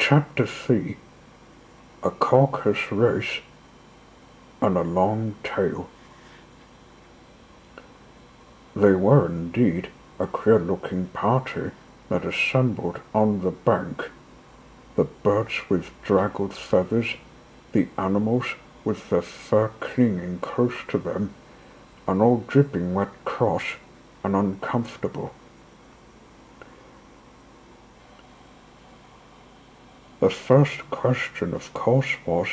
Chapter 3. A Caucus Race and a Long Tail. They were indeed a queer-looking party that assembled on the bank, the birds with draggled feathers, the animals with their fur clinging close to them, and all dripping wet, cross, and uncomfortable. The first question, of course, was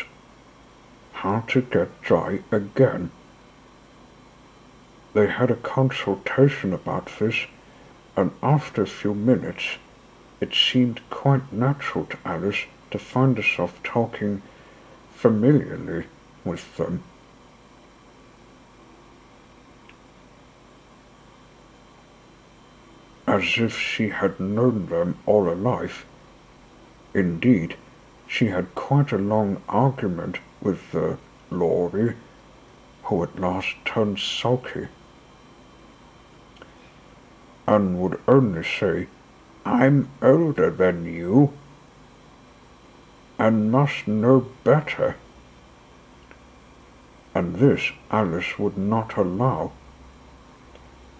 how to get dry again. They had a consultation about this, and after a few minutes it seemed quite natural to Alice to find herself talking familiarly with them. As if she had known them all her life. Indeed, she had quite a long argument with the Laurie, who at last turned sulky, and would only say, "I'm older than you, and must know better." And this Alice would not allow,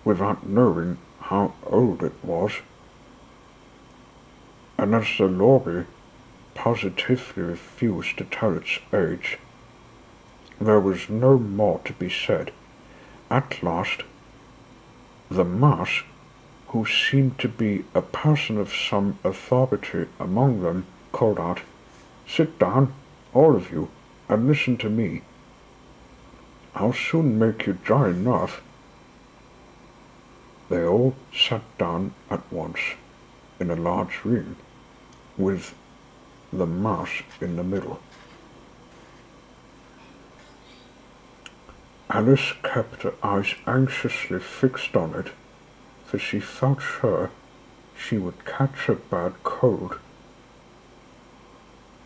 without knowing how old it was. And as the Laurie positively refused to tell its age, there was no more to be said. At last, the Mouse, who seemed to be a person of some authority among them, called out, "Sit down, all of you, and listen to me. I'll soon make you dry enough." They all sat down at once, in a large ring, with the Mouse in the middle. Alice kept her eyes anxiously fixed on it, for she felt sure she would catch a bad cold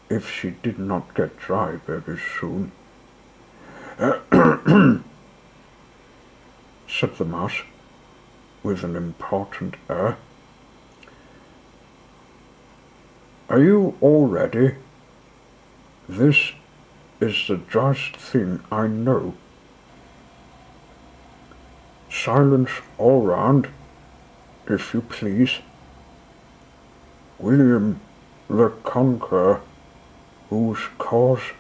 if she did not get dry very soon. said the Mouse, with an important air. "Are you all ready? This is the driest thing I know. Silence all round, if you please. William the Conqueror, whose cause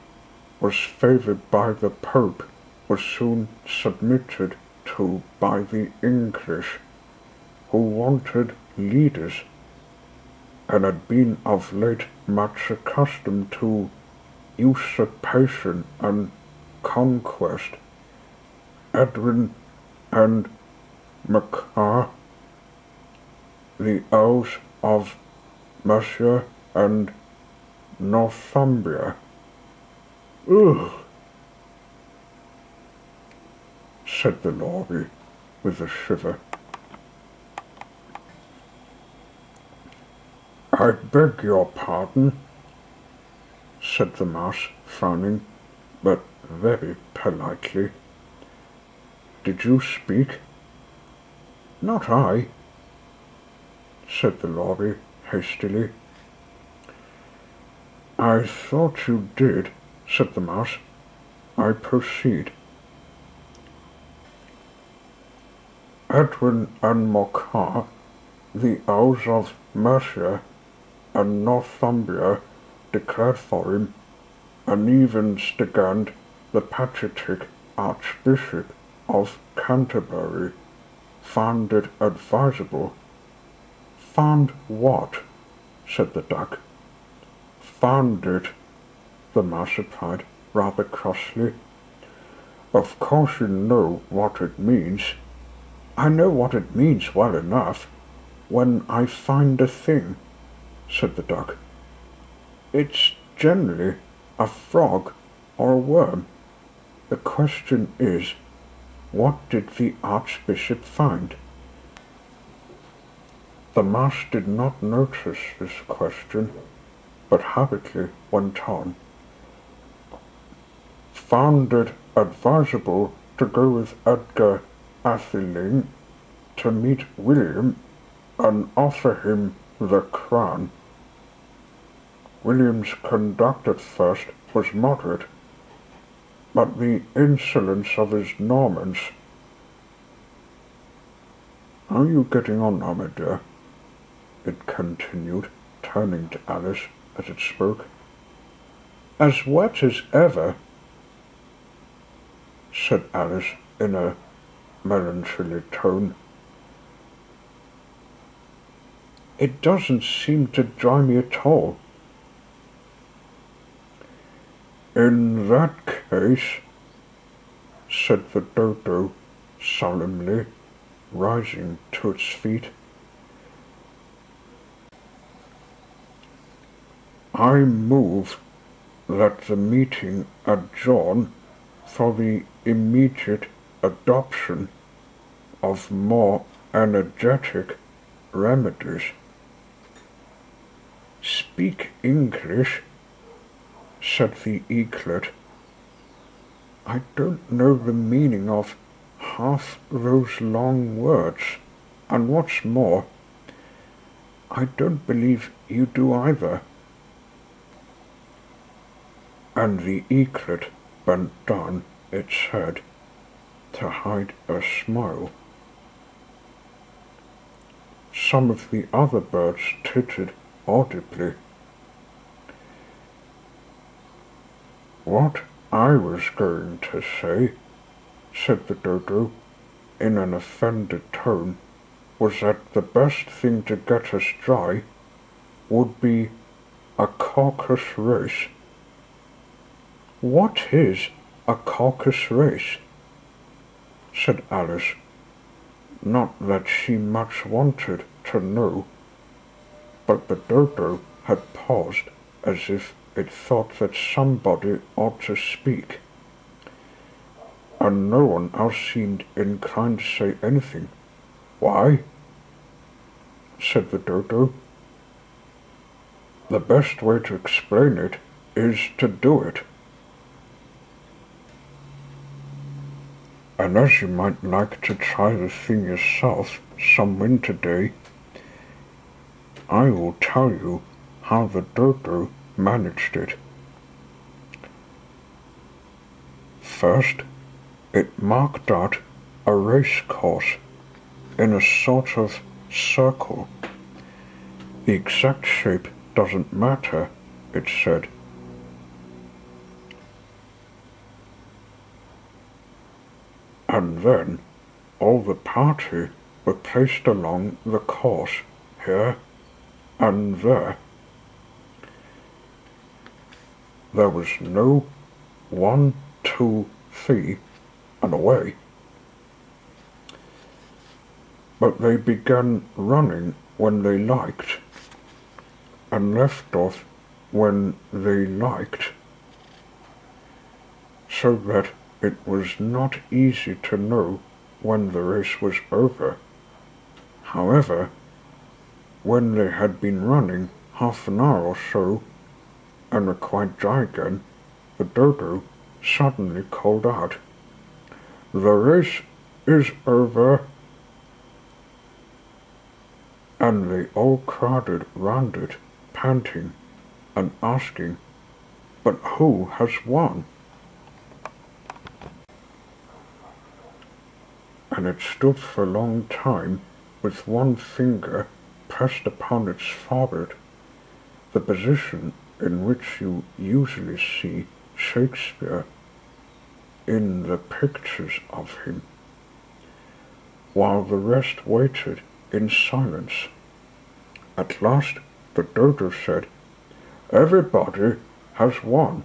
was favoured by the Pope, was soon submitted to by the English, who wanted leaders, and had been of late much accustomed to usurpation and conquest. Edwin and Macaire, the Earls of Mercia and Northumbria." "Ugh," said the Laurie with a shiver. "I beg your pardon," said the Mouse, frowning, but very politely. "Did you speak?" "Not I," said the Laurie hastily. "I thought you did," said the Mouse. "I proceed. Edwin and Macaire, the Earls of Mercia and Northumbria, declared for him, and even Stigand, the patriotic Archbishop of Canterbury, found it advisable." "Found what?" said the Duck. "Found it," the Mouse replied, rather crossly. "Of course you know what it means." "I know what it means well enough, when I find a thing," said the Duck. "It's generally a frog or a worm. The question is, what did the Archbishop find?" The Mouse did not notice this question, but hurriedly went on. "Found it advisable to go with Edgar Atheling to meet William and offer him the crown." William's conduct at first was moderate, but the insolence of his Normans— "How are you getting on now, my dear?" it continued, turning to Alice as it spoke. "As wet as ever," said Alice in a melancholy tone. "It doesn't seem to dry me at all." "In that case," said the dodo solemnly, rising to its feet, "I move that the meeting adjourn for the immediate adoption of more energetic remedies." "Speak English," said the eaglet. "I don't know the meaning of half those long words, and what's more, I don't believe you do either." And the eaglet bent down its head to hide a smile. Some of the other birds tittered audibly. "What I was going to say," said the dodo in an offended tone, "was that the best thing to get us dry would be a caucus race." "What is a caucus race?" said Alice, not that she much wanted to know, but the dodo had paused as if it thought that somebody ought to speak, and no one else seemed inclined to say anything. "Why," said the dodo, "the best way to explain it is to do it. And as you might like to try the thing yourself some winter day, I will tell you how the dodo managed it. First, it marked out a race course in a sort of circle. The exact shape doesn't matter, it said. And then all the party were placed along the course, here and there. There was no 1, 2, 3, and away. But they began running when they liked, and left off when they liked, so that it was not easy to know when the race was over. However, when they had been running half an hour or so, and were quite dry again, the dodo suddenly called out, "The race is over!" And they all crowded round it, panting and asking, "But who has won?" And it stood for a long time with one finger pressed upon its forehead, the position in which you usually see Shakespeare in the pictures of him, while the rest waited in silence. At last the dodo said, "Everybody has won,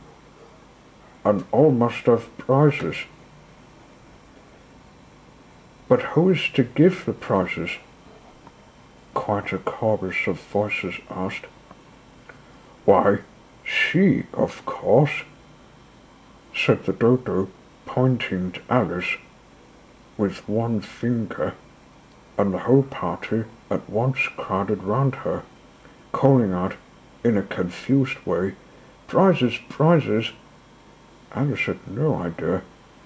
and all must have prizes." "But who is to give the prizes?" quite a chorus of voices asked. "Why, she, of course," said the dodo, pointing to Alice with one finger, and the whole party at once crowded round her, calling out in a confused way, "Prizes, prizes!" Alice had no idea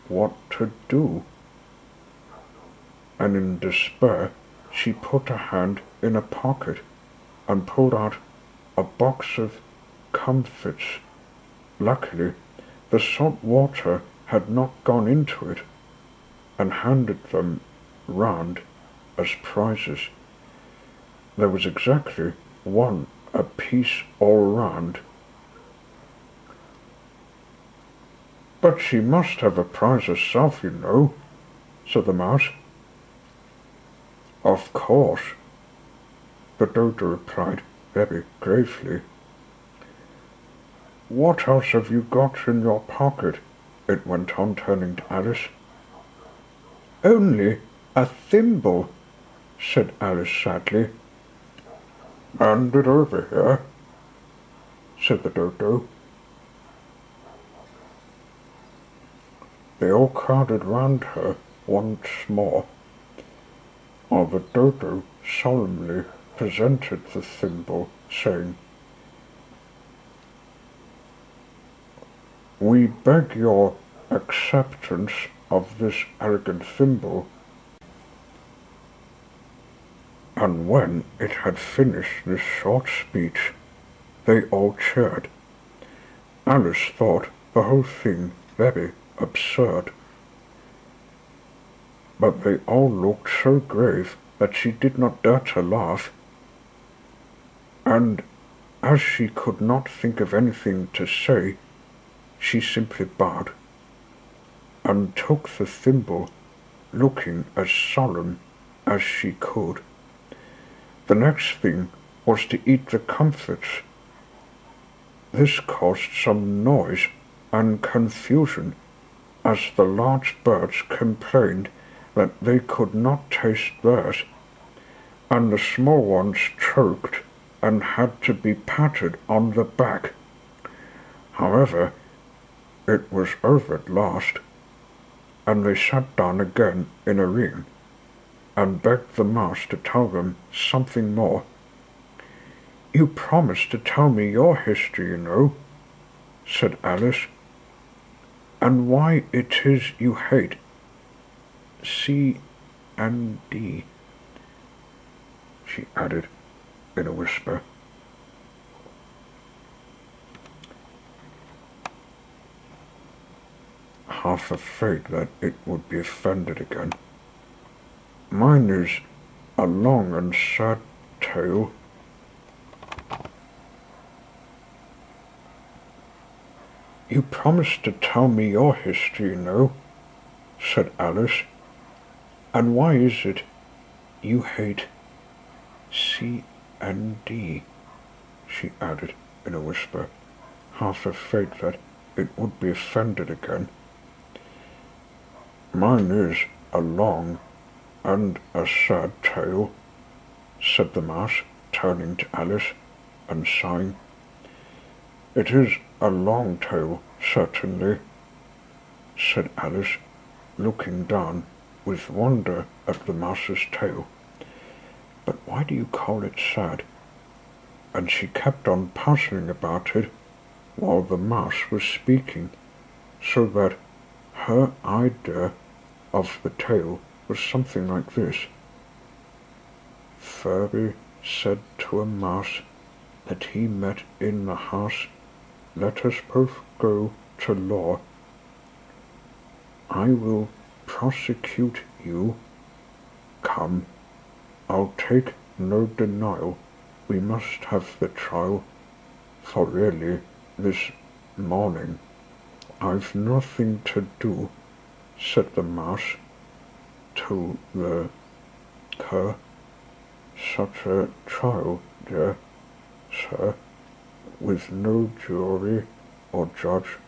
what to do, and in despair she put her hand in a pocket and pulled out a box of comfits. Luckily, the salt water had not gone into it, and handed them round as prizes. There was exactly one apiece all round. "But she must have a prize herself, you know," said the mouse. "Of course," the Dodo replied very gravely. "What else have you got in your pocket?" it went on, turning to Alice. "Only a thimble," said Alice sadly. "Hand it over here," said the Dodo. They all crowded round her once more, while the Dodo solemnly presented the thimble, saying, "We beg your acceptance of this elegant thimble." And when it had finished this short speech, they all cheered. Alice thought the whole thing very absurd, but they all looked so grave that she did not dare to laugh, and as she could not think of anything to say, she simply bowed and took the thimble, looking as solemn as she could. The next thing was to eat the comfits. This caused some noise and confusion, as the large birds complained that they could not taste theirs, and the small ones choked and had to be patted on the back. However, it was over at last, and they sat down again in a ring, and begged the mouse to tell them something more. "You promised to tell me your history, you know," said Alice, "and why it is you hate C and D," she added in a whisper. Half afraid that it would be offended again. "Mine is a long and sad tale." "You promised to tell me your history, you know," said Alice, "and why is it you hate C and D?" she added in a whisper, half afraid that it would be offended again. "Mine is a long and a sad tale," said the mouse, turning to Alice and sighing. "It is a long tale, certainly," said Alice, looking down with wonder at the mouse's tail. "But why do you call it sad?" And she kept on puzzling about it while the mouse was speaking, so that her idea of the tale was something like this. "Furby said to a mouse that he met in the house, 'Let us both go to law. I will prosecute you. Come, I'll take no denial. We must have the trial, for really this morning I've nothing to do,' said the mouse to the cur. 'Such a trial, dear sir, with no jury or judge,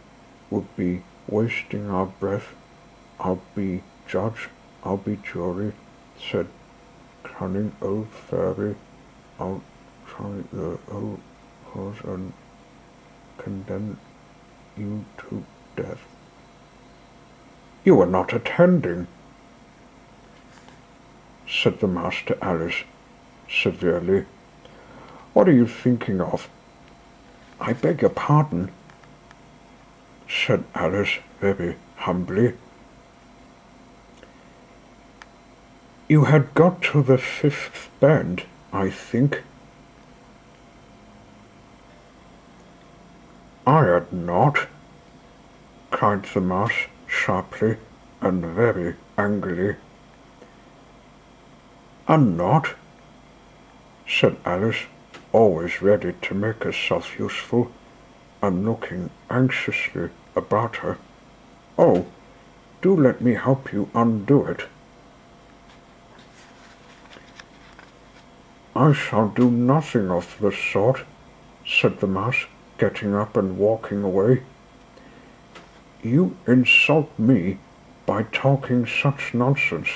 would be wasting our breath. I'll be judge, I'll be jury,' said cunning old fairy. 'I'll try the old cause and condemn you to death.'" "You are not attending," said the mouse to Alice severely. "What are you thinking of?" "I beg your pardon," said Alice very humbly. "You had got to the fifth bend, I think." I had not, cried the mouse sharply and very angrily. "And not?" said Alice, always ready to make herself useful, and looking anxiously about her. "Oh, do let me help you undo it." "I shall do nothing of the sort," said the mouse, getting up and walking away. "You insult me by talking such nonsense."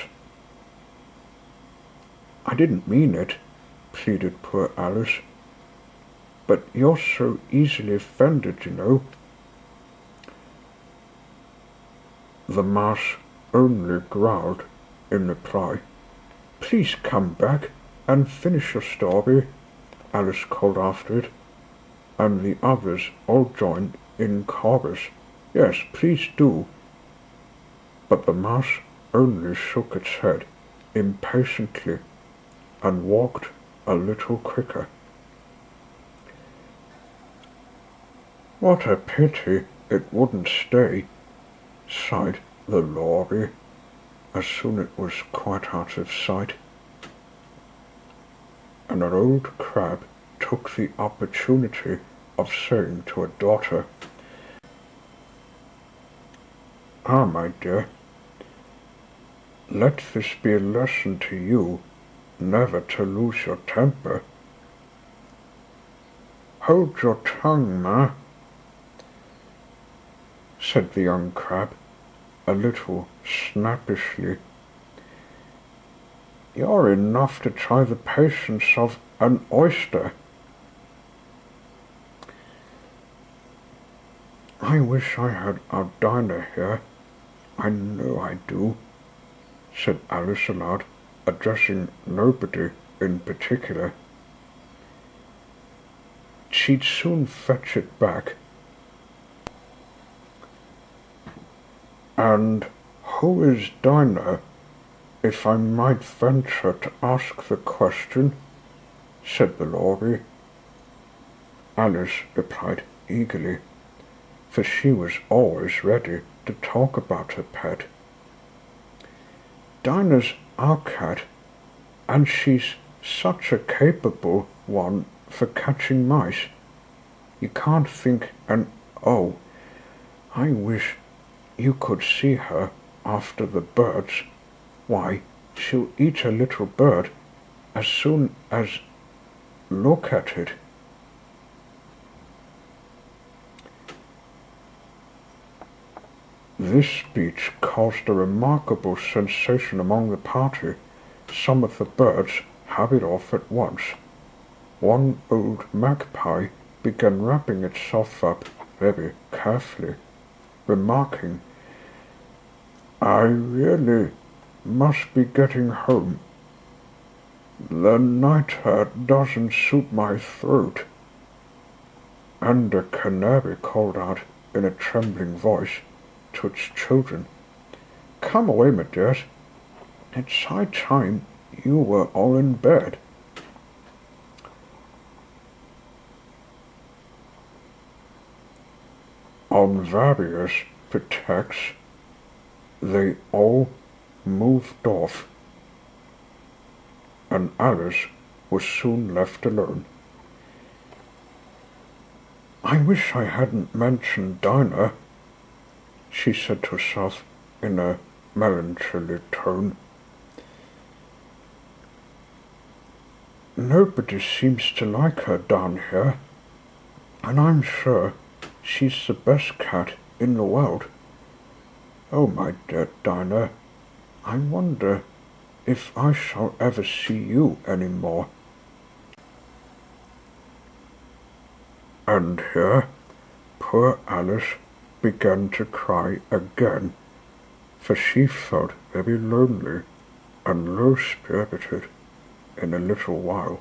"I didn't mean it," pleaded poor Alice. "But you're so easily offended, you know." The mouse only growled in reply. "Please come back and finish your story," Alice called after it, and the others all joined in chorus. "Yes, please do." But the mouse only shook its head impatiently and walked a little quicker. "What a pity it wouldn't stay," sighed the lorry as soon as it was quite out of sight. And an old crab took the opportunity of saying to her daughter, "Ah, my dear, let this be a lesson to you never to lose your temper." "Hold your tongue, ma," said the young crab, a little snappishly. "You're enough to try the patience of an oyster." "I wish I had our Dinah here. I know I do," said Alice aloud, addressing nobody in particular. "She'd soon fetch it back." "And who is Dinah, if I might venture to ask the question?" said the lorry. Alice replied eagerly, for she was always ready to talk about her pet. "Dinah's our cat, and she's such a capable one for catching mice. You can't think, and oh, I wish you could see her after the birds. Why, she'll eat a little bird as soon as look at it." This speech caused a remarkable sensation among the party. Some of the birds hurried off at once. One old magpie began wrapping itself up very carefully, remarking, "I really must be getting home. The night air doesn't suit my throat." And a canary called out in a trembling voice to its children, "Come away, my dears. It's high time you were all in bed." On various pretexts, they all moved off, and Alice was soon left alone. "I wish I hadn't mentioned Dinah," she said to herself in a melancholy tone. "Nobody seems to like her down here, and I'm sure she's the best cat in the world. Oh, my dear Dinah, I wonder if I shall ever see you any more." And here poor Alice began to cry again, for she felt very lonely and low-spirited in a little while.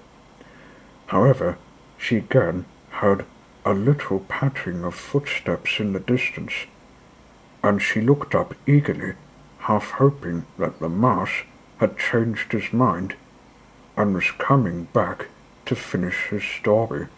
However, she again heard a little pattering of footsteps in the distance, and she looked up eagerly, half hoping that the mouse had changed his mind and was coming back to finish his story.